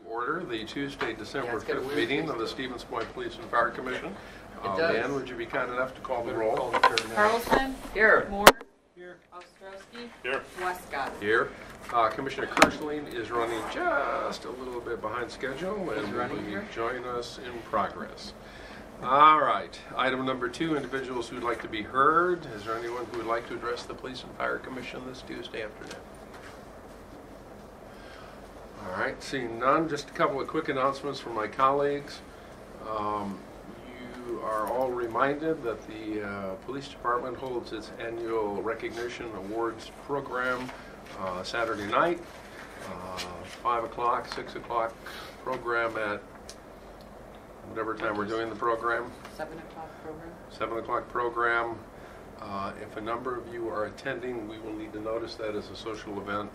order the Tuesday, December 5th meeting of the Stevens Point Police and Fire Commission. Leanne, would you be kind enough to call the roll? Carlson? Here. Moore? Here. Ostrowski? Here. Westcott? Here. Commissioner Kirschling is running just a little bit behind schedule and will join us in progress. All right. Item number 2, individuals who would like to be heard. Is there anyone who would like to address the Police and Fire Commission this Tuesday afternoon? All right. Seeing none, just a couple of quick announcements from my colleagues. You are all reminded that the police department holds its annual recognition awards program Saturday night, 5 o'clock, 6 o'clock program at whatever time we're doing the program. 7 o'clock program. 7 o'clock program. If a number of you are attending, we will need to notice that as a social event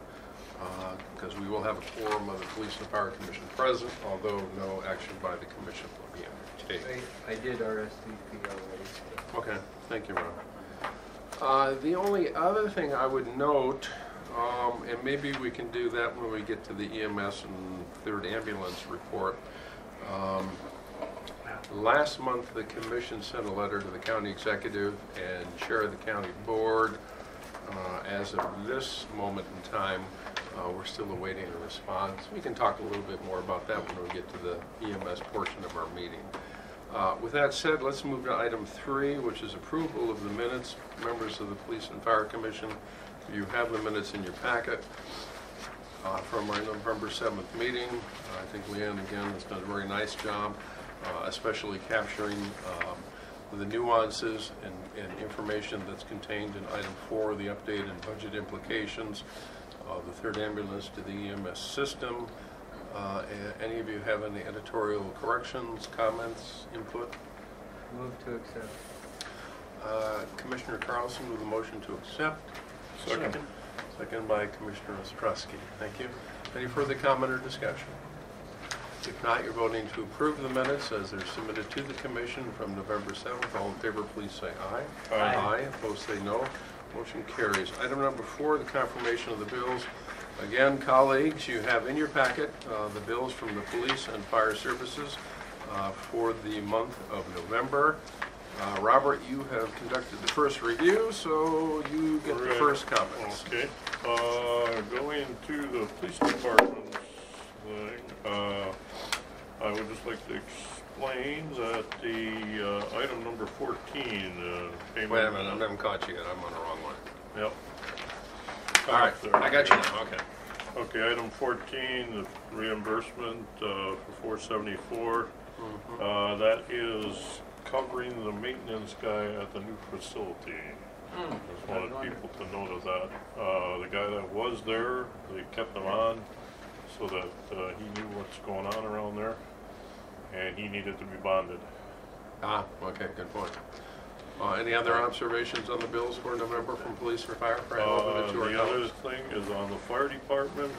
because we will have a quorum of the Police and Fire Commission present, although no action by the Commission will be undertaken. I did RSVP already. Okay, thank you, Ron. The only other thing I would note, and maybe we can do that when we get to the EMS and 3rd Ambulance report. Last month, the Commission sent a letter to the County Executive and Chair of the County Board. As of this moment in time, we're still awaiting a response. We can talk a little bit more about that when we get to the EMS portion of our meeting. With that said, let's move to item 3, which is approval of the minutes. Members of the Police and Fire Commission, you have the minutes in your packet from our November 7th meeting. I think Leanne, again, has done a very nice job, especially capturing the nuances and information that's contained in item 4, the update and budget implications of the 3rd ambulance to the EMS system. Any of you have any editorial corrections, comments, input? Move to accept. Commissioner Carlson with a motion to accept. Second. Second by Commissioner Ostrowski. Thank you. Any further comment or discussion? If not, you're voting to approve the minutes as they're submitted to the Commission from November 7th. All in favor, please say aye. Aye. Aye. Opposed, say no. Motion carries. Item number 4, the confirmation of the bills. Again, colleagues, you have in your packet the bills from the police and fire services for the month of November. Robert, you have conducted the first review, so you get the first comments. Okay. Going to the police department's thing, I would just like to explain that the item number 14 payment. Wait a minute, I haven't caught you yet. I'm on the wrong one. Yep. All right, I got you now. Okay. Okay, item 14, the reimbursement for 474. That is covering the maintenance guy at the new facility. Just wanted people to note of that. The guy that was there, they kept him on so that he knew what's going on around there, and he needed to be bonded. Ah, okay, good point. Any other observations on the bills for November from police or fire? The other thing is on the fire department.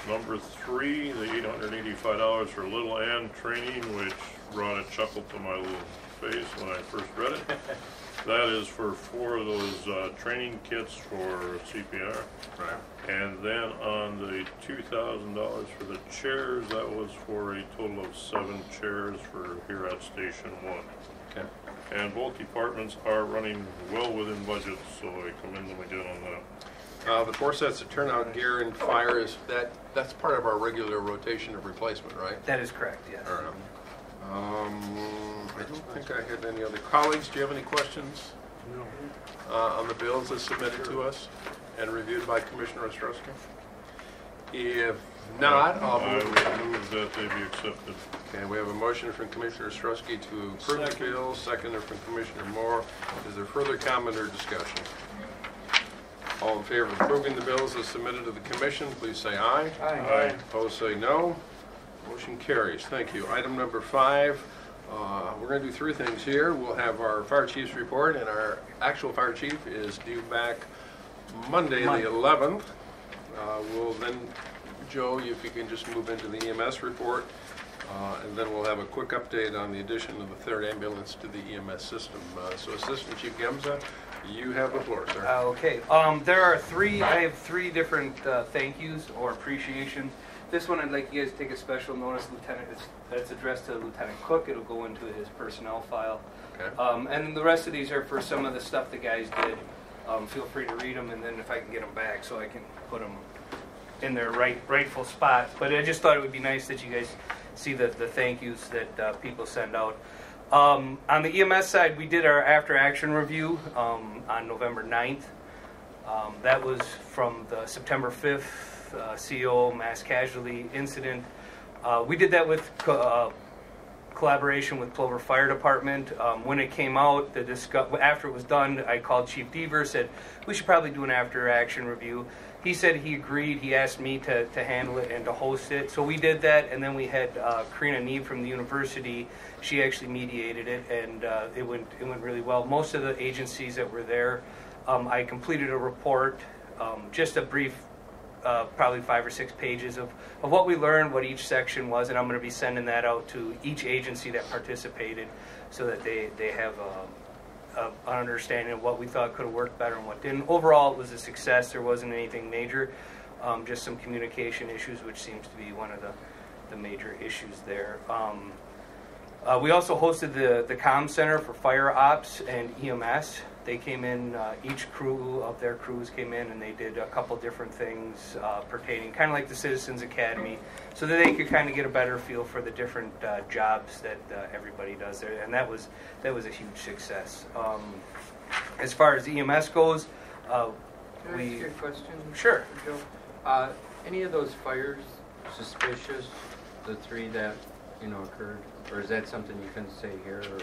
Number 3, the $885 for Little Ann training, which brought a chuckle to my little face when I first read it. That is for 4 of those training kits for CPR. Right. And then on the $2,000 for the chairs, that was for a total of 7 chairs for here at Station 1. Okay. And both departments are running well within budget, so I commend them again on that. The 4 sets of turnout gear and fire that's part of our regular rotation of replacement, right? That is correct, yes. All right. I don't think I had any other colleagues. Do you have any questions? No. On the bills as submitted to us and reviewed by Commissioner Ostrowski? If not, I would move that they be accepted. Okay, we have a motion from Commissioner Ostrowski to approve the bills, seconded from Commissioner Moore. Is there further comment or discussion? All in favor of approving the bills as submitted to the Commission, please say aye. Aye. Opposed, say no. Motion carries. Thank you. Item number 5, we're going to do 3 things here. We'll have our fire chief's report, and our actual fire chief is due back Monday. The 11th. We'll then, Joe, if you can just move into the EMS report, and then we'll have a quick update on the addition of the 3rd ambulance to the EMS system. So Assistant Chief Gemza, you have the floor, sir. Okay. There are 3, I have 3 different thank yous or appreciation this one I'd like you guys to take a special notice, Lieutenant. It's addressed to Lieutenant Cook. It'll go into his personnel file. Okay. And the rest of these are for some of the stuff the guys did. Feel free to read them, and then if I can get them back, so I can put them in their rightful spots. But I just thought it would be nice that you guys see the thank yous that people send out. On the EMS side, we did our after-action review on November 9th. That was from the September 5th CO mass casualty incident. We did that with collaboration with Plover Fire Department. When it came out, after it was done, I called Chief Deaver, said we should probably do an after-action review. He said he agreed. He asked me to handle it and to host it. So we did that, and then we had Karina Neve from the university. She actually mediated it, and it went really well. Most of the agencies that were there, I completed a report, just a brief, probably 5 or 6 pages of what we learned, what each section was, and I'm going to be sending that out to each agency that participated so that they have an understanding of what we thought could have worked better and what didn't. Overall, it was a success. There wasn't anything major, just some communication issues, which seems to be one of the major issues there. We also hosted the comm center for fire ops and EMS. They came in, each crew of their crews came in, and they did a couple different things pertaining, kind of like the Citizens Academy, so that they could kind of get a better feel for the different jobs that everybody does there, and that was a huge success. As far as EMS goes, Can I ask you a question? Sure. Joe? Any of those fires suspicious? The 3 that occurred, or is that something you can say here? Or?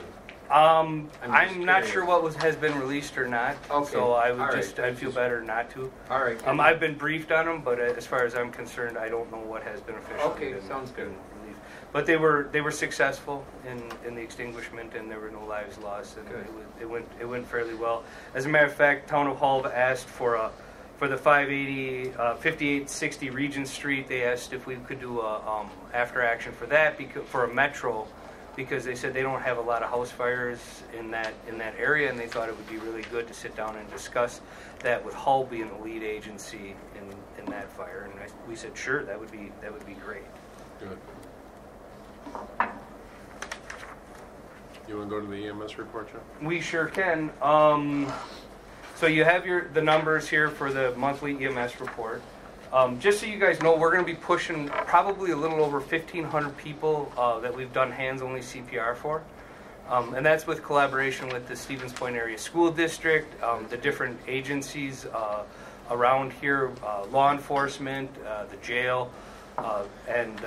I'm not curious. sure what has been released or not, Okay. so I would All right. I'd feel better not to. All right. I've been briefed on them, but as far as I'm concerned, I don't know what has been officially Okay, been, sounds good. been released. But they were successful in the extinguishment, and there were no lives lost, and Good. it went fairly well. As a matter of fact, Town of Hull asked for the 5860 Regent Street. They asked if we could do a after action for that for a metro, because they said they don't have a lot of house fires in that area, and they thought it would be really good to sit down and discuss that with Hull being the lead agency in that fire. And we said sure, that would be great. Good. You want to go to the EMS report, Joe? We sure can. So you have the numbers here for the monthly EMS report. Just so you guys know, we're going to be pushing probably a little over 1,500 people that we've done hands-only CPR for. And that's with collaboration with the Stevens Point Area School District, the different agencies around here, law enforcement, the jail, and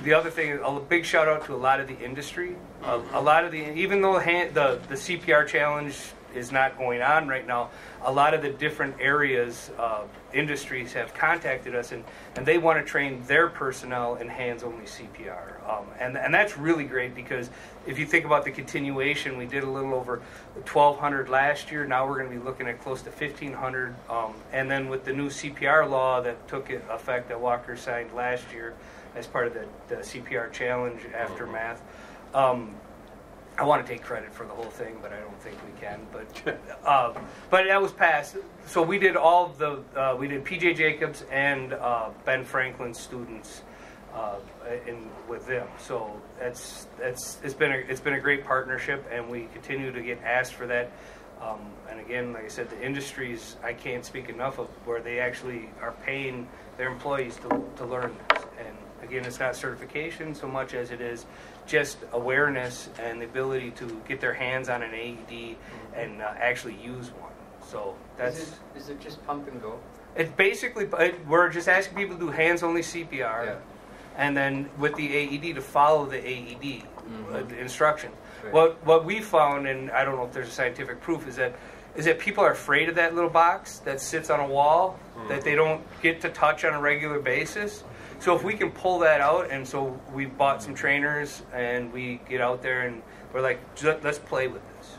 the other thing, a big shout out to a lot of the industry. A lot of even though the CPR challenge is not going on right now, a lot of the different areas, industries have contacted us, and they want to train their personnel in hands-only CPR. And that's really great, because if you think about the continuation, we did a little over 1,200 last year. Now we're going to be looking at close to 1,500. And then with the new CPR law that took effect that Walker signed last year as part of the CPR challenge aftermath, I want to take credit for the whole thing, but I don't think we can. But that was passed. So we did we did PJ Jacobs and Ben Franklin students with them. So it's been a great partnership, and we continue to get asked for that. And again, like I said, the industries, I can't speak enough of, where they actually are paying their employees to learn this. And again, it's not certification so much as it is just awareness and the ability to get their hands on an AED and actually use one. So that's... Is it just pump and go? It's basically, we're just asking people to do hands-only CPR, Yeah. and then with the AED to follow the AED the instruction. Right. What we found, and I don't know if there's scientific proof, is that people are afraid of that little box that sits on a wall that they don't get to touch on a regular basis. So if we can pull that out, and so we bought some trainers, and we get out there and we're like, let's play with this.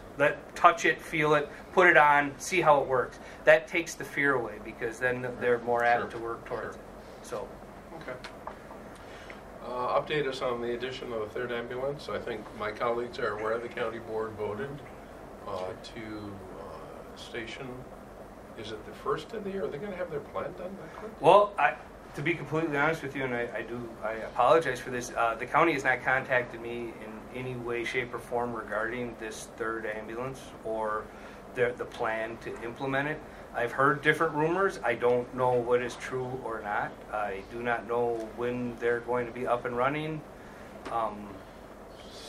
Touch it, feel it, put it on, see how it works. That takes the fear away, because then they're more apt to work towards it. So. Okay. Update us on the addition of the third ambulance. I think my colleagues are aware the county board voted to station. Is it the first of the year? Are they going to have their plan done that quick? Well, to be completely honest with you, and I apologize for this, the county has not contacted me in any way, shape, or form regarding this third ambulance or the plan to implement it. I've heard different rumors. I don't know what is true or not. I do not know when they're going to be up and running.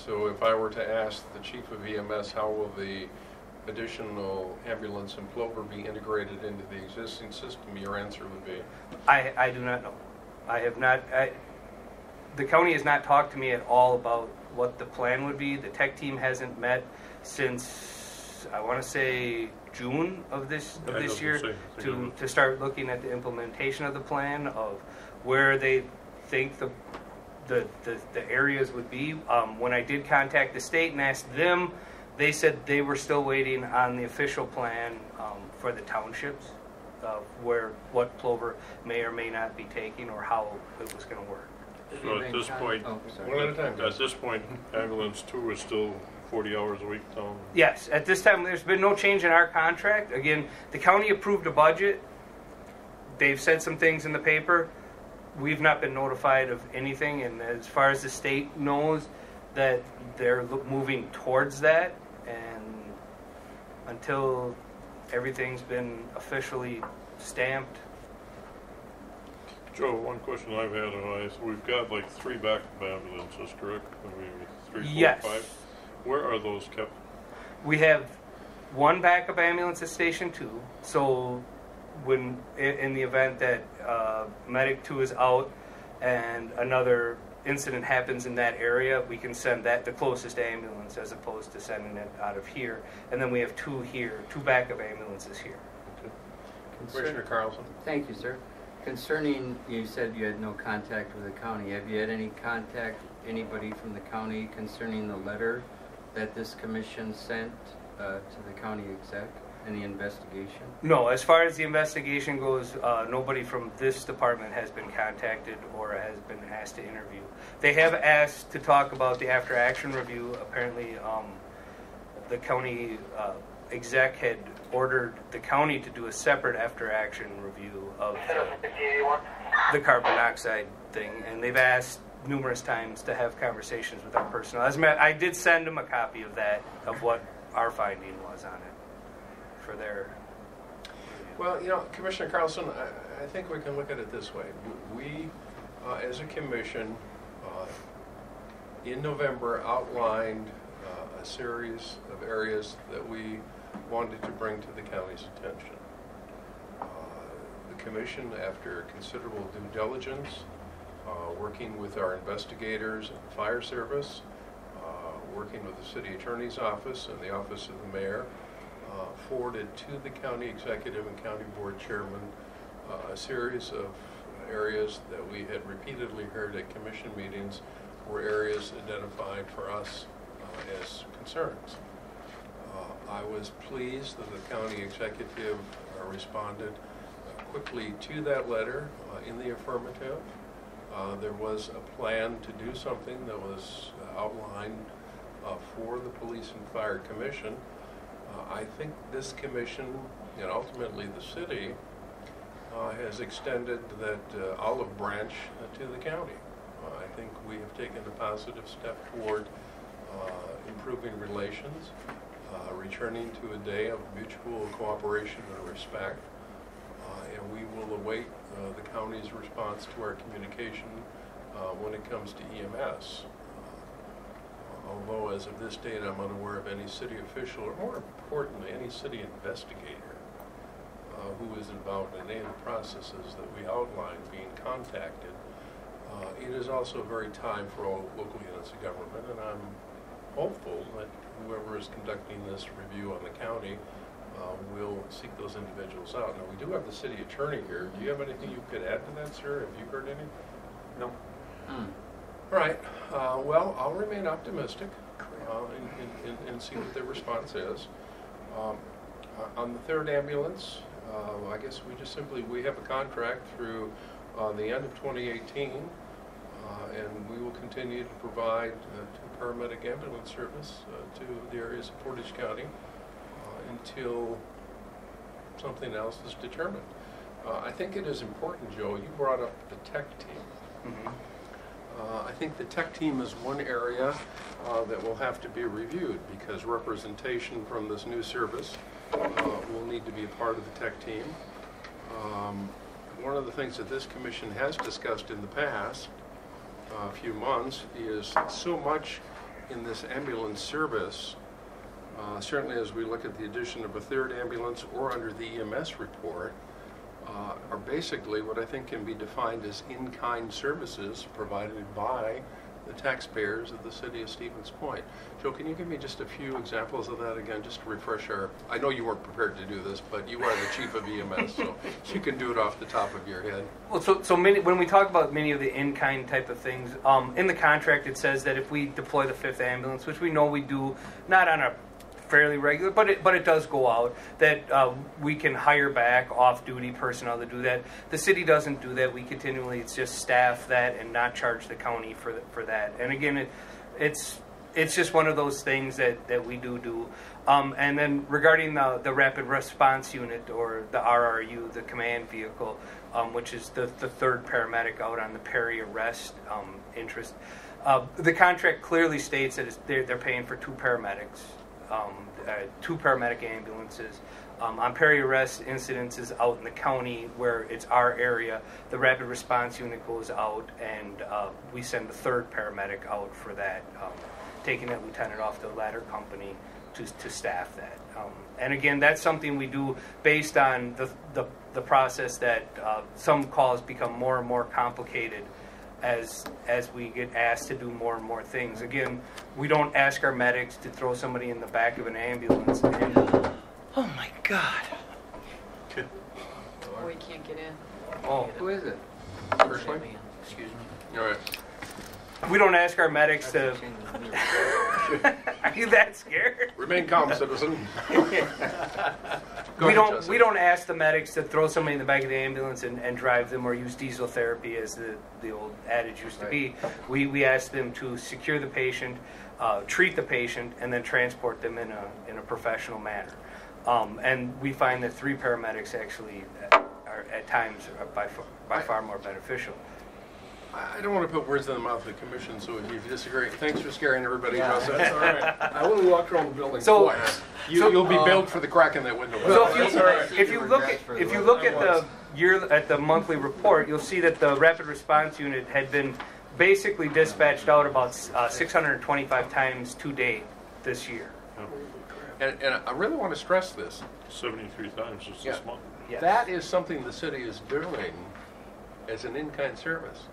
So if I were to ask the chief of EMS, how will the additional ambulance in Plover be integrated into the existing system, your answer would be? I do not know. I have not. The county has not talked to me at all about what the plan would be. The tech team hasn't met since, I want to say, June of this year to start looking at the implementation of the plan, of where they think the areas would be. When I did contact the state and asked them, they said they were still waiting on the official plan for the townships, what Plover may or may not be taking, or how it was going to work. So at this point, One at a time. at this point, ambulance 2 is still 40 hours a week, Tom? Yes, at this time, there's been no change in our contract. Again, the county approved a budget. They've said some things in the paper. We've not been notified of anything, and as far as the state knows, that they're moving towards that, and until everything's been officially stamped. Joe, one question I've had, we've got like 3 backup ambulances, correct? I mean, 3, 4, Yes. 5. Where are those kept? We have one backup ambulance at Station 2, so when in the event that Medic 2 is out and another incident happens in that area, we can send that the closest ambulance as opposed to sending it out of here. And then we have 2 here, 2 backup ambulances here. Commissioner Carlson? Thank you, sir. Concerning, you said you had no contact with the county. Have you had any contact, anybody from the county concerning the letter that this commission sent to the county exec? Any investigation? No, as far as the investigation goes, nobody from this department has been contacted or has been asked to interview. They have asked to talk about the after-action review. Apparently, the county exec had ordered the county to do a separate after-action review of the carbon monoxide thing, and they've asked numerous times to have conversations with our personnel. As a matter, I did send them a copy of that, of what our finding was on it for their review. Well, you know, Commissioner Carlson, I think we can look at it this way. We, as a commission, in November outlined a series of areas that we wanted to bring to the county's attention. The commission, after considerable due diligence, working with our investigators and the fire service, working with the city attorney's office and the office of the mayor, forwarded to the county executive and county board chairman a series of areas that we had repeatedly heard at commission meetings were areas identified for us as concerns. I was pleased that the county executive responded quickly to that letter in the affirmative. There was a plan to do something that was outlined for the Police and Fire Commission. I think this commission, and ultimately the city, has extended that olive branch to the county. I think we have taken a positive step toward improving relations, returning to a day of mutual cooperation and respect, and we will await the county's response to our communication when it comes to EMS. Although as of this date I'm unaware of any city official, or more importantly, any city investigator who is involved in any of the processes that we outlined being contacted. It is also very time for all local units of government, and I'm hopeful that whoever is conducting this review on the county will seek those individuals out. Now, we do have the city attorney here. Do you have anything you could add to that, sir? Have you heard anything? No. All right. Well, I'll remain optimistic and see what their response is. On the third ambulance, I guess we have a contract through the end of 2018, and we will continue to provide paramedic ambulance service to the areas of Portage County until something else is determined. I think it is important, Joe, you brought up the tech team. Mhm. I think the tech team is one area that will have to be reviewed because representation from this new service will need to be a part of the tech team. One of the things that this commission has discussed in the past few months is so much in this ambulance service, certainly as we look at the addition of a third ambulance or under the EMS report, are basically what I think can be defined as in-kind services provided by the taxpayers of the city of Stevens Point. Joe, can you give me just a few examples of that again, just to refresh our, I know you weren't prepared to do this, but you are the chief of EMS, so you can do it off the top of your head. Well, so many, when we talk about many of the in-kind type of things, in the contract it says that if we deploy the 5th ambulance, which we know we do, not on a fairly regular, but it does go out, that we can hire back off-duty personnel to do that. The city doesn't do that. We continually, it's just staff that and not charge the county for that. And again, it's just one of those things that we do. And then regarding the Rapid Response Unit, or the RRU, the command vehicle, which is the 3rd paramedic out on the Perry arrest interest, the contract clearly states that they're paying for 2 paramedics. 2 paramedic ambulances. On Perry arrest incidences out in the county where it's our area, the Rapid Response Unit goes out and we send the 3rd paramedic out for that, taking that lieutenant off the ladder company to staff that. And again, that's something we do based on the process that some calls become more and more complicated as we get asked to do more and more things. Again, we don't ask our medics to throw somebody in the back of an ambulance and, oh my God. Or we can't get in. Oh, Who is it? Personally? Excuse me. All right. we don't ask our medics to, are you that scared? Remain calm, citizen. Go We ahead, don't Justin. we don't ask the medics to throw somebody in the back of the ambulance and drive them, or use diesel therapy as the old adage used to be. We ask them to secure the patient, treat the patient, and then transport them in a professional manner. And we find that 3 paramedics actually are at times by far more beneficial. I don't want to put words in the mouth of the commission, so if you disagree, thanks for scaring everybody, Yeah. Russ. That's all right. I only walked around the building So- twice. You'll be billed for the crack in that window. So That's if all right. you look at the monthly report, you'll see that the Rapid Response Unit had been basically dispatched out about 625 times to date this year. And I really want to stress this. 73 times just Yeah. this month. Yes. That is something the city is doing as an in-kind service.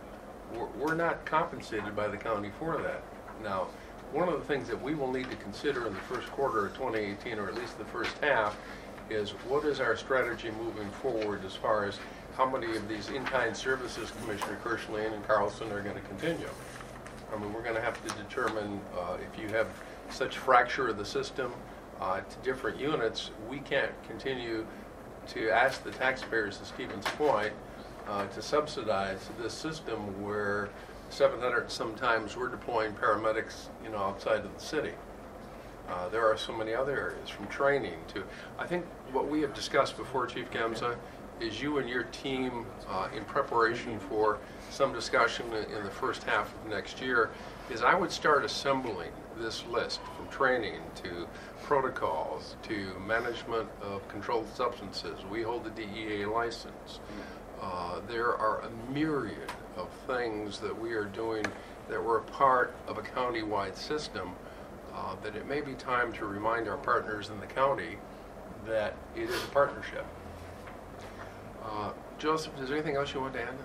We're not compensated by the county for that. Now, one of the things that we will need to consider in the first quarter of 2018, or at least the first half, is what is our strategy moving forward as far as how many of these in-kind services Commissioner Kirschlane and Carlson are going to continue. I mean, we're going to have to determine if you have such fracture of the system to different units, we can't continue to ask the taxpayers of Stevens Point to subsidize this system where 700 sometimes we're deploying paramedics, outside of the city. There are so many other areas, from training to, I think what we have discussed before, Chief Gamza, is you and your team in preparation for some discussion in the first half of next year, is I would start assembling this list from training to protocols to management of controlled substances. We hold the DEA license. There are a myriad of things that we are doing that were a part of a county-wide system that it may be time to remind our partners in the county that it is a partnership. Joseph, is there anything else you want to add to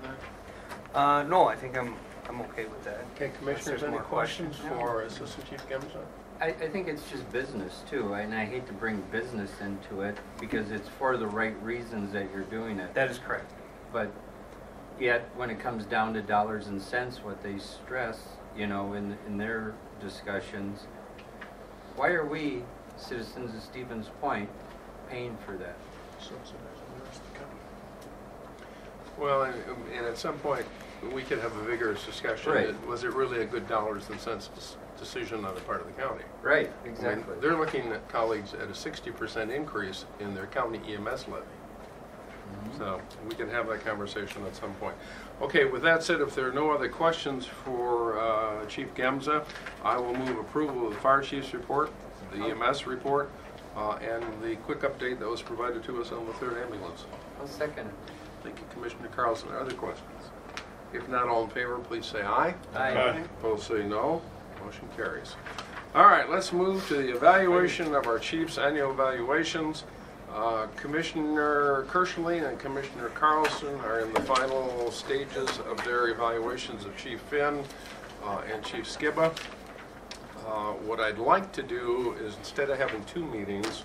that? No, I think I'm okay with that. Okay, Commissioners, there's any more questions questions. for Assistant Chief Gamza? I think it's just business too, and I hate to bring business into it because it's for the right reasons that you're doing it. That is correct. But yet, when it comes down to dollars and cents, what they stress, in their discussions, why are we, citizens of Stevens Point, paying for that? Well, and at some point, we could have a vigorous discussion. Right. Was it really a good dollars and cents decision on the part of the county? Right, I mean, exactly. they're looking at colleagues at a 60% increase in their county EMS levy. So we can have that conversation at some point. Okay, with that said, if there are no other questions for Chief Gemza, I will move approval of the fire chief's report, the EMS report, and the quick update that was provided to us on the 3rd ambulance. I'll second it. Thank you, Commissioner Carlson. Other questions? If not, all in favor, please say aye. Aye. Opposed, say no. Motion carries. All right, let's move to the evaluation of our chief's annual evaluations. Commissioner Kirschling and Commissioner Carlson are in the final stages of their evaluations of Chief Finn and Chief Skiba. What I'd like to do is, instead of having 2 meetings,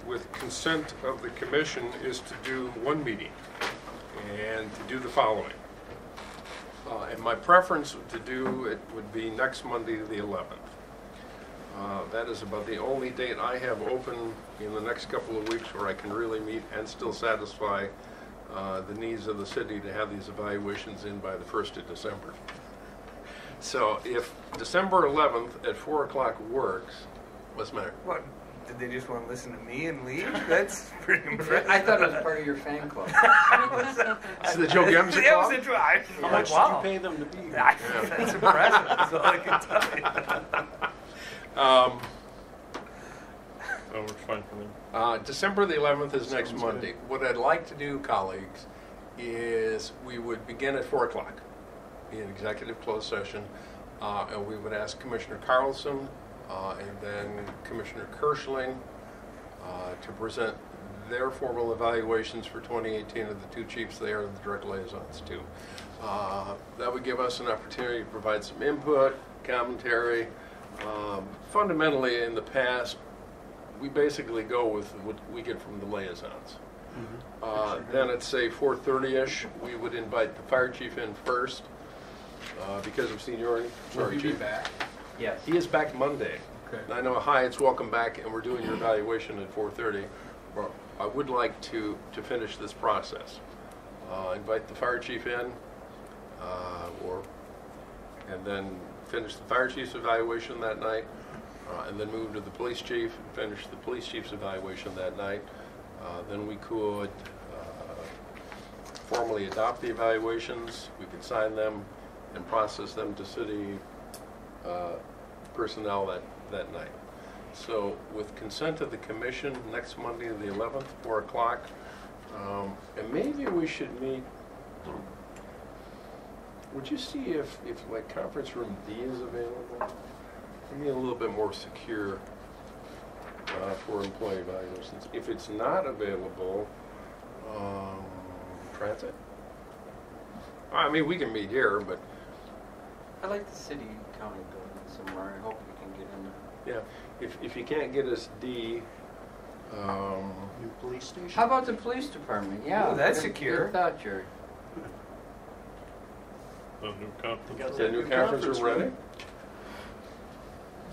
with consent of the commission, is to do 1 meeting and to do the following. And my preference to do it would be next Monday, the 11th. That is about the only date I have open in the next couple of weeks where I can really meet and still satisfy the needs of the city to have these evaluations in by the 1st of December. So if December 11th at 4 o'clock works, what's the matter? What? Did they just want to listen to me and leave? That's pretty impressive. I thought it was part of your fan club. It's the Joe Gemza That was Club? a drive. How much did you pay them to be here? That's impressive. That's all I can tell you. That works fine for me. December the 11th is next Monday. What I'd like to do, colleagues, is we would begin at 4 o'clock in executive closed session, and we would ask Commissioner Carlson and then Commissioner Kirschling to present their formal evaluations for 2018 of the 2 chiefs they are the direct liaisons to. That would give us an opportunity to provide some input, commentary. Fundamentally, in the past, we basically go with what we get from the liaisons. Then at, say, 4:30-ish, we would invite the fire chief in first because of seniority. Sorry, Chief. back? Yes. He is back Monday. Okay. And I know, hi, it's welcome back, and we're doing your evaluation at 4:30. But I would like to finish this process. Invite the fire chief in, and then finish the fire chief's evaluation that night, and then move to the police chief and finish the police chief's evaluation that night. Then we could formally adopt the evaluations. We could sign them and process them to city personnel that night. So with consent of the commission, next Monday the 11th, 4 o'clock, and maybe we should meet. Would you see if like conference room D is available? Maybe a little bit more secure for employee evaluations. If it's not available, transit. I mean, we can meet here, but I like the city county building somewhere. I hope we can get in there. yeah, if you can't get us D, New police station? How about the police department? Yeah. Oh, that's good- secure. Good thought, Jerry. The new conference. is that new conference room ready?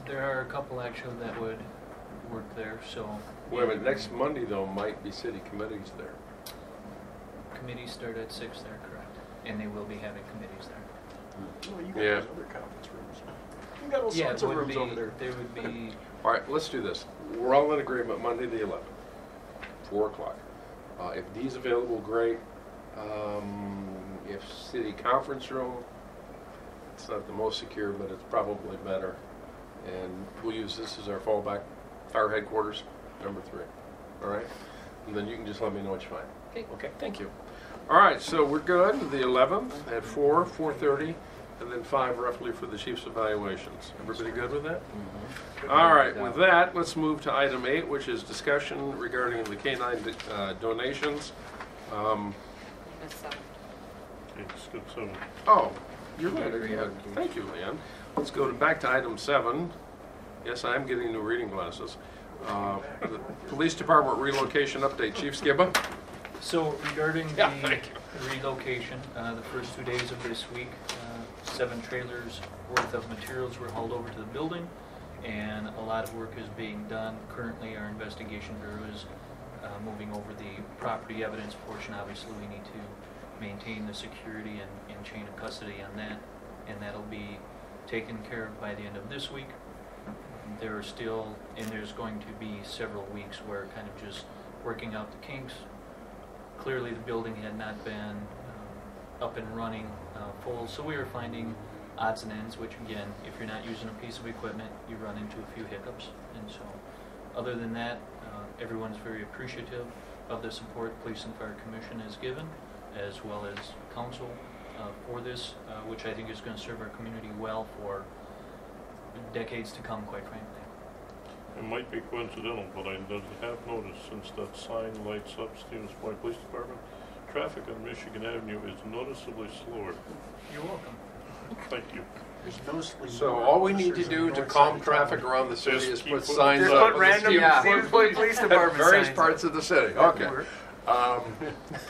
There are a couple actually that would work there, so Wait a minute, next Monday though might be city committees there. committees start at 6 there, correct? And they will be having committees there. Well, you got Yeah. those other conference rooms. You got all Yeah, sorts it of would rooms be, over there. there would be, All right, let's do this. We're all in agreement, Monday the 11th, 4 o'clock. If D's available, great. If city conference room, it's not the most secure, but it's probably better. And we'll use this as our fallback, fire headquarters, number 3. All right? And then you can just let me know what you find. Okay, thank you. All right, so we're good. The 11th at 4, 4:30, and then 5 roughly for the chief's evaluations. Everybody good with that? All right, with that, let's move to item 8, which is discussion regarding the K-9 donations. Miss some. Okay, skip 7. Oh, you're right. Thank you, Leanne. Let's go back to item 7. Yes, I am getting new reading glasses. The Police Department relocation update. Chief Skiba? so regarding Yeah, the thank relocation, the first 2 days of this week, 7 trailers worth of materials were hauled over to the building, and a lot of work is being done. Currently, our investigation bureau is moving over the property evidence portion. Obviously, we need to maintain the security and chain of custody on that, and that'll be taken care of by the end of this week. There are still, and there's going to be several weeks where kind of just working out the kinks, clearly the building had not been up and running full, so we were finding odds and ends, which again, if you're not using a piece of equipment, you run into a few hiccups. And so, other than that, everyone's very appreciative of the support Police and Fire Commission has given, as well as council for this, which I think is going to serve our community well for decades to come, quite frankly. It might be coincidental, but I have noticed since that sign lights up Stevens Point Police Department, traffic on Michigan Avenue is noticeably slower. You're welcome. Thank you. There's noticeably So more all we need to officers on do the to north calm side of traffic town. around the city Just is keep put putting signs Just up. put on the random street. Stevens Point Police At Department various signs parts up. of the city. That Okay. would work.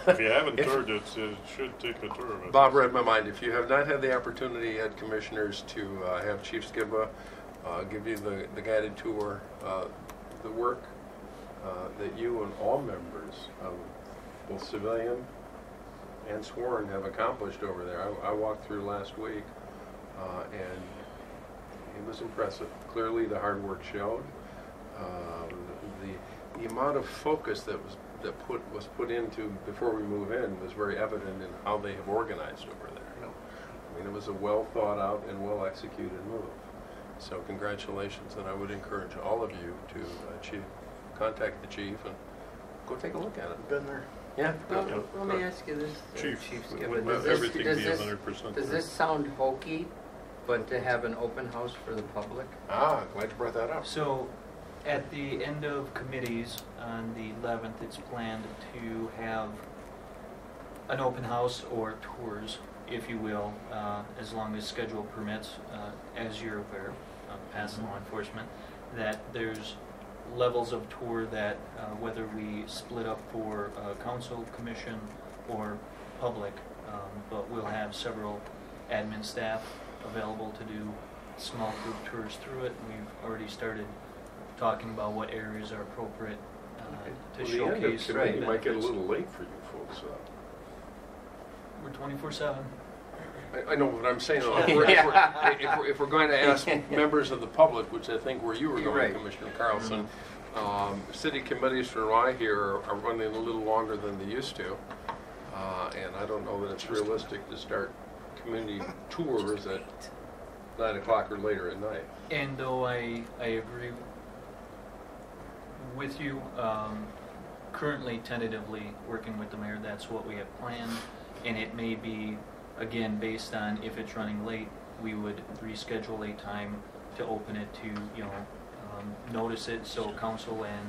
If you haven't If- toured it, it should take a tour of it. Bob read my mind. If you have not had the opportunity yet, commissioners, to have Chief Skibba give you the guided tour, the work that you and all members of both civilian and sworn have accomplished over there. I walked through last week, and it was impressive. Clearly, the hard work showed. The amount of focus that was put into before we move in was very evident in how they have organized over there. I mean, it was a well thought out and well executed move. So congratulations, and I would encourage all of you to contact the chief and go take a look at it. Been there. Yeah. Well, let me ask you this, Chief, Skibba. would Does everything be this- 100% Does this sound hokey, but to have an open house for the public? Ah, glad you brought that up. So, at the end of committees on the 11th, it's planned to have an open house or tours, if you will, as long as schedule permits, as you're aware, past law enforcement, that there's levels of tour that whether we split up for council, commission, or public, but we'll have several admin staff available to do small group tours through it. We've already started talking about what areas are appropriate to Well, the end of showcase. committee the might get a benefits. little late for you folks. We're 24/7. I know what I'm saying. Though. Yeah. If we're going to ask members of the public, which I think where you were You're going, right. Commissioner Carlson, city committees from what I hear are running a little longer than they used to, and I don't know that it's realistic to start community tours at 9 o'clock or later at night. And though I agree with you, currently tentatively working with the mayor, that's what we have planned, and it may be, again, based on if it's running late, we would reschedule a time to open it to, notice it so council and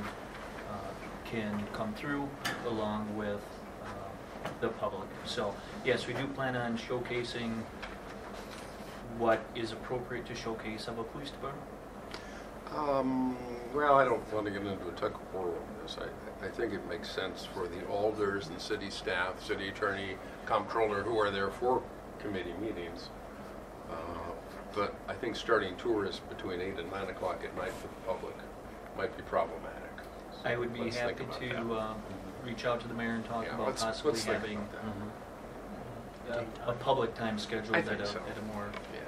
can come through along with the public. So, yes, we do plan on showcasing what is appropriate to showcase of a police department. Well, I don't want to get into a tug of war on this. I think it makes sense for the alders and city staff, city attorney, comptroller, who are there for committee meetings. But I think starting tours between 8 and 9 o'clock at night for the public might be problematic. I would be Let's think happy about to that. reach out to the mayor and talk Yeah, about let's possibly think having about that. a public time scheduled I at think a, so. at a more. Yeah.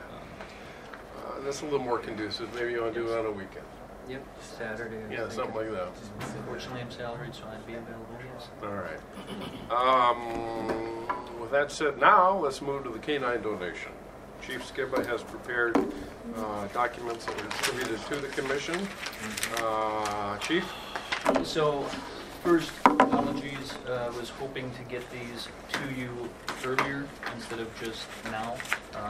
That's a little more conducive. Maybe you want to do it on a weekend. Yep, Saturday. I was Yeah, something thinking. like that. Fortunately, I'm salaried, so I'd be available. Yes. All right. With that said, now let's move to the canine donation. Chief Skibba has prepared documents that were distributed to the commission. Chief? So, first, apologies. Was hoping to get these to you earlier instead of just now.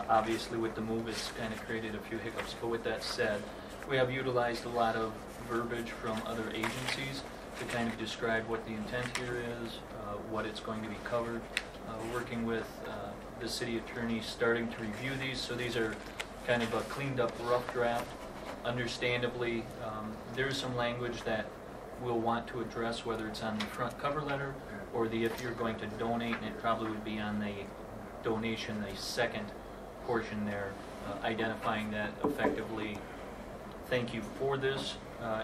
Obviously, with the move, it's kind of created a few hiccups. But with that said, we have utilized a lot of verbiage from other agencies to kind of describe what the intent here is, what it's going to be covered. Working with the city attorney, starting to review these. So these are kind of a cleaned up rough draft. Understandably, there's some language that we'll want to address, whether it's on the front cover letter or the if you're going to donate, and it probably would be on the donation, the second portion there, identifying that effectively. Thank you for this.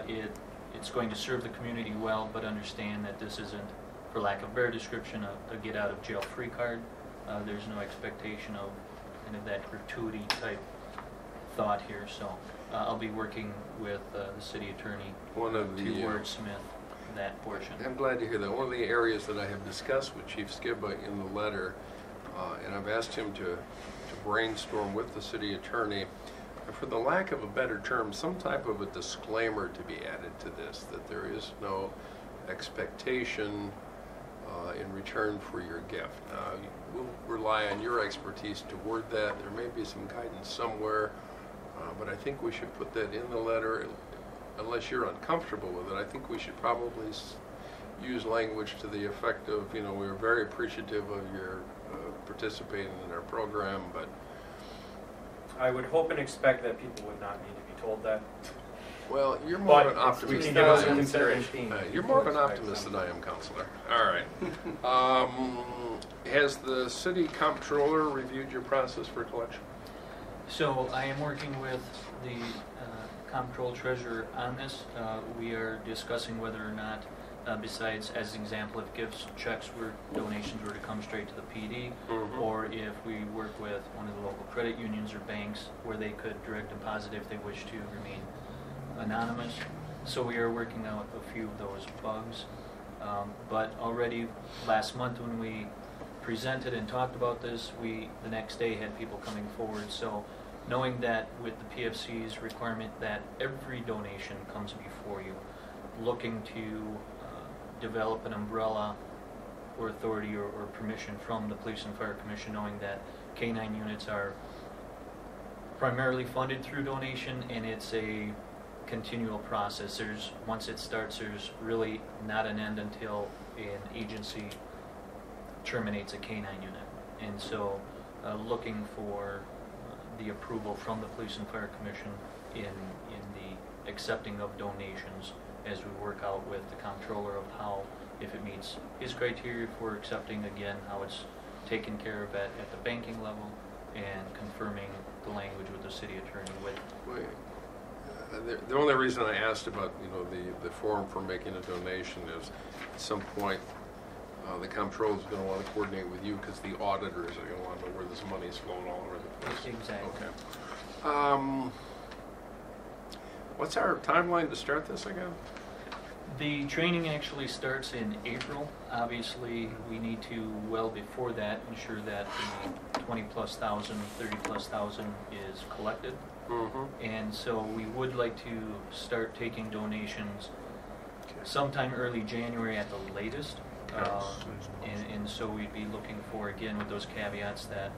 It's going to serve the community well, but understand that this isn't, for lack of better description, a get out of jail free card. There's no expectation of kind of that gratuity type thought here. So I'll be working with the city attorney One of to the wordsmith that portion. I'm glad to hear that. One of the areas that I have discussed with Chief Skibba in the letter, and I've asked him to brainstorm with the city attorney, for the lack of a better term, some type of a disclaimer to be added to this, that there is no expectation in return for your gift. We'll rely on your expertise to word that. There may be some guidance somewhere, but I think we should put that in the letter. Unless you're uncomfortable with it, I think we should probably use language to the effect of, you know, we're very appreciative of your participating in our program, but I would hope and expect that people would not need to be told that. well, you're more of an But optimist. we can than give I us some am. consideration. You're more of an optimist than I am, Counselor. All right. Has the city comptroller reviewed your process for collection? So I am working with the comptroller treasurer on this. We are discussing whether or not, besides, as an example, if gifts, checks, donations were to come straight to the PD, or if we work with one of the local credit unions or banks where they could direct deposit if they wish to remain anonymous. So we are working out a few of those bugs. But already last month when we presented and talked about this, we the next day had people coming forward. So knowing that with the PFC's requirement that every donation comes before you, looking to develop an umbrella or authority or permission from the Police and Fire Commission, knowing that K-9 units are primarily funded through donation and it's a continual process. Once it starts, there's really not an end until an agency terminates a K-9 unit. And so looking for the approval from the Police and Fire Commission in the accepting of donations as we work out with the comptroller of how, if it meets his criteria for accepting, again, how it's taken care of at the banking level, and confirming the language with the city attorney with. The only reason I asked about, you know, the form for making a donation is at some point the comptroller is going to want to coordinate with you because the auditors are going to want to know where this money is flowing all over the place. Exactly. Okay. What's our timeline to start this again? The training actually starts in April. Obviously, we need to, well before that, ensure that the 20,000+, 30,000+ is collected. And so we would like to start taking donations sometime early January at the latest. And so we'd be looking for, again, with those caveats that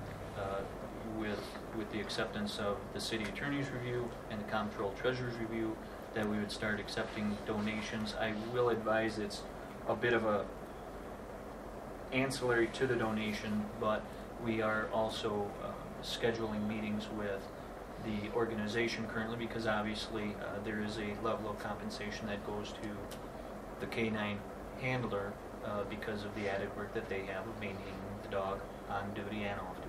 with the acceptance of the city attorney's review and the comptroller treasurer's review, that we would start accepting donations. I will advise it's a bit of a ancillary to the donation, but we are also scheduling meetings with the organization currently, because obviously there is a level of compensation that goes to the K-9 handler because of the added work that they have of maintaining the dog on duty and off duty.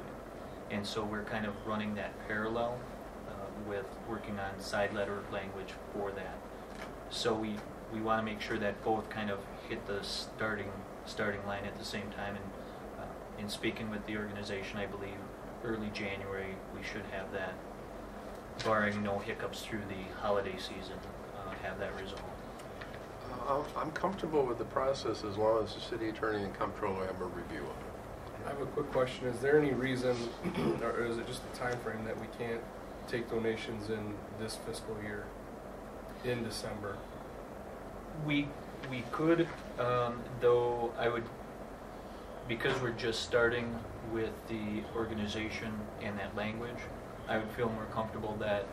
And so we're kind of running that parallel with working on side letter language for that. So we want to make sure that both kind of hit the starting line at the same time. And in speaking with the organization, I believe early January we should have that, barring no hiccups through the holiday season, have that resolved. I'm comfortable with the process as long as the city attorney and comptroller have a review of it. I have a quick question. Is there any reason, or is it just the time frame that we can't take donations in this fiscal year, in December? We could, though I would, because we're just starting with the organization and that language, I would feel more comfortable that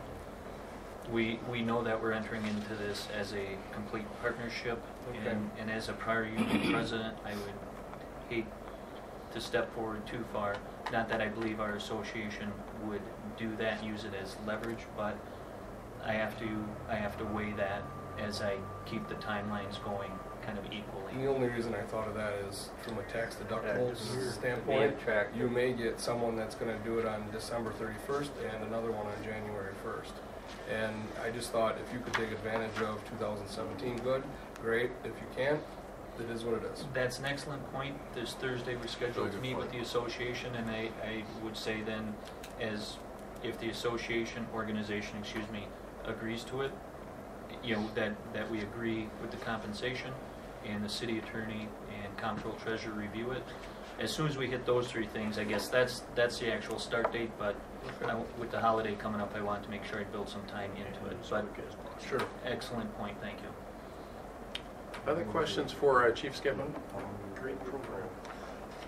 we know that we're entering into this as a complete partnership. Okay. And as a prior union president, I would hate to step forward too far. Not that I believe our association would do that and use it as leverage, but I have to weigh that as I keep the timelines going kind of equally. And the only reason I thought of that is from a tax deductible standpoint. You may get someone that's going to do it on December 31st and another one on January 1st. And I just thought if you could take advantage of 2017, good, great. If you can't, it is what it is. That's an excellent point. This Thursday we're scheduled to meet with the association, and I would say then, as if the organization, agrees to it, you know, that we agree with the compensation, and the city attorney and comptroller treasurer review it. As soon as we hit those three things, I guess that's the actual start date, but with the holiday coming up, I wanted to make sure I build some time into it. But Sure. excellent point, thank you. Other questions for Chief Skibben? Great program.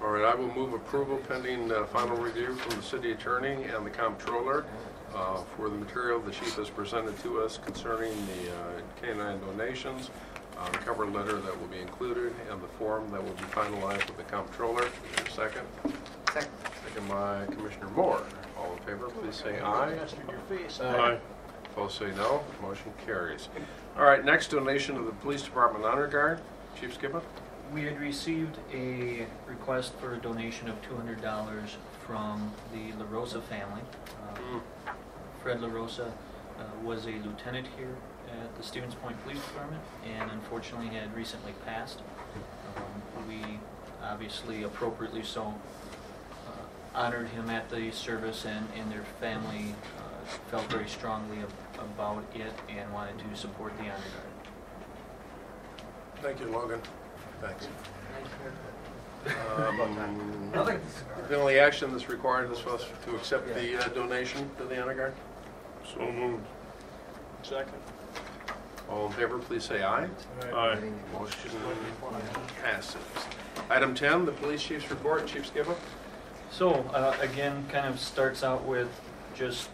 All right, I will move approval pending final review from the city attorney and the comptroller for the material the chief has presented to us concerning the canine donations, the cover letter that will be included, and the form that will be finalized with the comptroller. Is there a second? Second. Second by Commissioner Moore. All in favor, please say aye. Mastered your face. Aye. Opposed, say no. Motion carries. All right, next donation to the Police Department Honor Guard. Chief Skibben? We had received a request for a donation of $200 from the La Rosa family. Fred La Rosa was a lieutenant here at the Stevens Point Police Department and unfortunately had recently passed. We obviously, appropriately so, honored him at the service, and their family felt very strongly about it and wanted to support the Honor Guard. Thank you, Logan. Thanks. The only action that's required is for us to accept the donation to the Honor Guard. So moved. Second. All in favor, please say aye. Aye. Motion passes. Item 10, the police chief's report. Chief Skibben? So, again, kind of starts out with just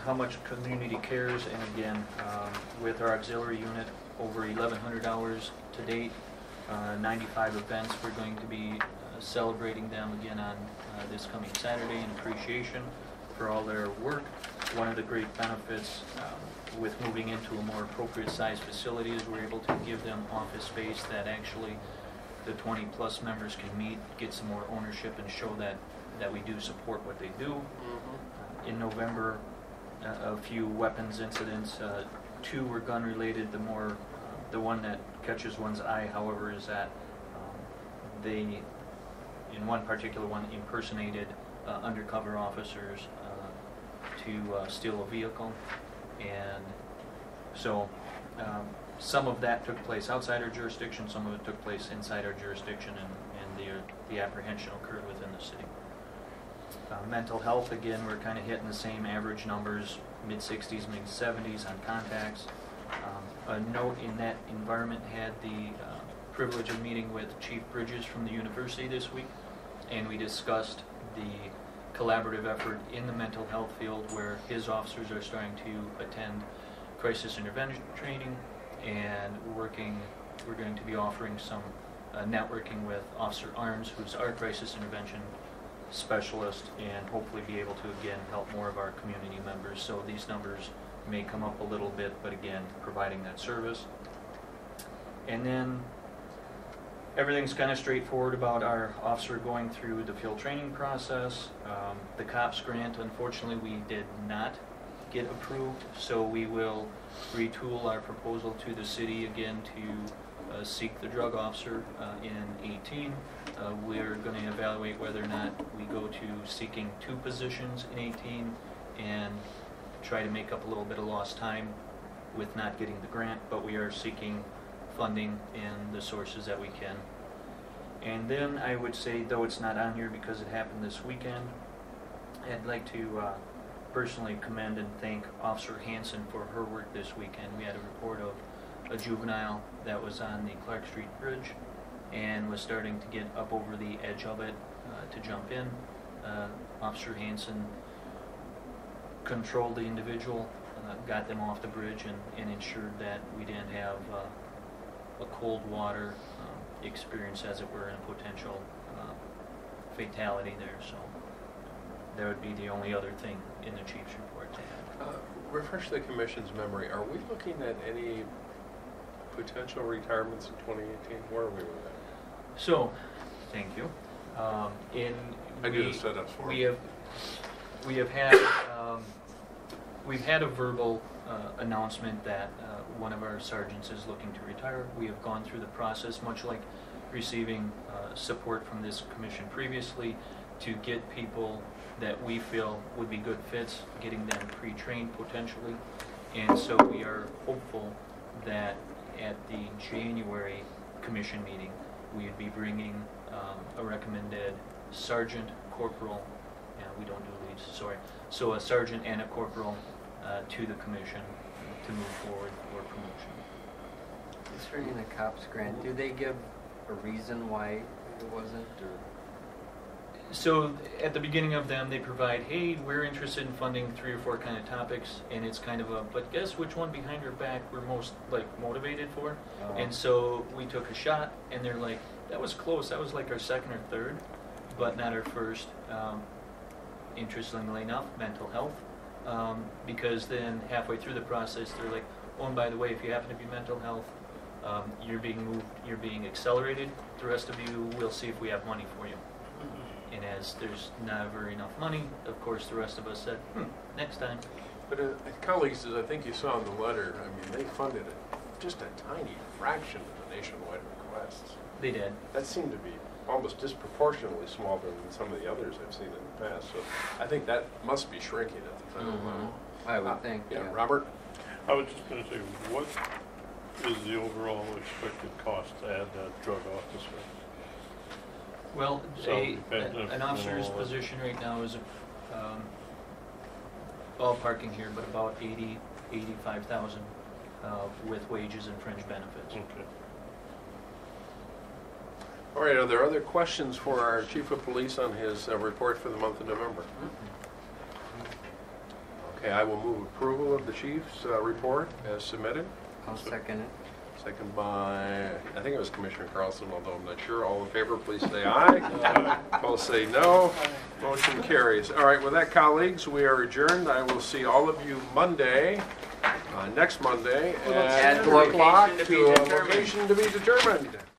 how much community cares, and again, with our auxiliary unit, over 1,100 hours to date, 95 events. We're going to be celebrating them again on this coming Saturday in appreciation for all their work. One of the great benefits with moving into a more appropriate sized facility is we're able to give them office space that actually the 20 plus members can meet, get some more ownership, and show that we do support what they do. In November, a few weapons incidents, 2 were gun related. The one that catches one's eye, however, is that they, in one particular one, impersonated undercover officers to steal a vehicle, and so some of that took place outside our jurisdiction, some of it took place inside our jurisdiction, and the apprehension occurred within the city. Mental health, again, we're kind of hitting the same average numbers, mid-60s, mid-70s on contacts. A note in that environment, had the privilege of meeting with Chief Bridges from the university this week, and we discussed the collaborative effort in the mental health field where his officers are starting to attend crisis intervention training, and we're going to be offering some networking with Officer Arms, who's our crisis intervention specialist, and hopefully be able to again help more of our community members. So these numbers may come up a little bit, but again, providing that service. And then everything's kind of straightforward about our officer going through the field training process. The COPS grant, unfortunately, we did not get approved, so we will retool our proposal to the city again to seek the drug officer in 18. We're going to evaluate whether or not we go to seeking 2 positions in 18 and try to make up a little bit of lost time with not getting the grant, but we are seeking funding in the sources that we can. And then I would say, though it's not on here because it happened this weekend, I'd like to personally commend and thank Officer Hanson for her work this weekend. We had a report of a juvenile that was on the Clark Street Bridge and was starting to get up over the edge of it to jump in. Officer Hanson controlled the individual, got them off the bridge, and ensured that we didn't have a cold water experience, as it were, and a potential fatality there. So that would be the only other thing in the chief's report to add. Refresh the commission's memory. Are we looking at any potential retirements in 2018? Where are we with that? So, thank you. I do the setups for we have had we've had a verbal announcement that one of our sergeants is looking to retire. We have gone through the process, much like receiving support from this commission previously, to get people that we feel would be good fits, getting them pre-trained potentially. And so we are hopeful that at the January commission meeting, we'd be bringing a recommended sergeant, corporal, we don't do leads, sorry. So a sergeant and a corporal to the commission to move forward for promotion. Concerning the COPS grant, do they give a reason why it wasn't? Or? So at the beginning of them, they provide, hey, we're interested in funding 3 or 4 kind of topics, and it's kind of a, but guess which one behind your back we're most like motivated for? Oh. And so we took a shot, and they're like, that was close. That was like our second or third, but not our first. Interestingly enough, mental health, because then halfway through the process, they're like, oh, and by the way, if you happen to be mental health, you're being moved, you're being accelerated. The rest of you, we'll see if we have money for you. And as there's never enough money, of course, the rest of us said, next time. But colleagues, as I think you saw in the letter, I mean, they funded just a tiny fraction of the nationwide requests. They did. That seemed to be almost disproportionately smaller than some of the others I've seen in the past. So I think that must be shrinking at the federal level. I would think. Yeah, Robert? I was just going to say, what is the overall expected cost to add that drug officer? Well, So dependent an officer's on- position right now is ballparking here, but about 85,000 with wages and fringe benefits. Okay. All right, are there other questions for our chief of police on his report for the month of November? Okay, I will move approval of the chief's report as submitted. I'll second it. Second by, I think it was Commissioner Carlson, although I'm not sure. All in favor, please say aye. Both say no. Motion carries. All right, with that, colleagues, we are adjourned. I will see all of you Monday, next Monday, at At 4 o'clock location to be to a determined. location to be determined.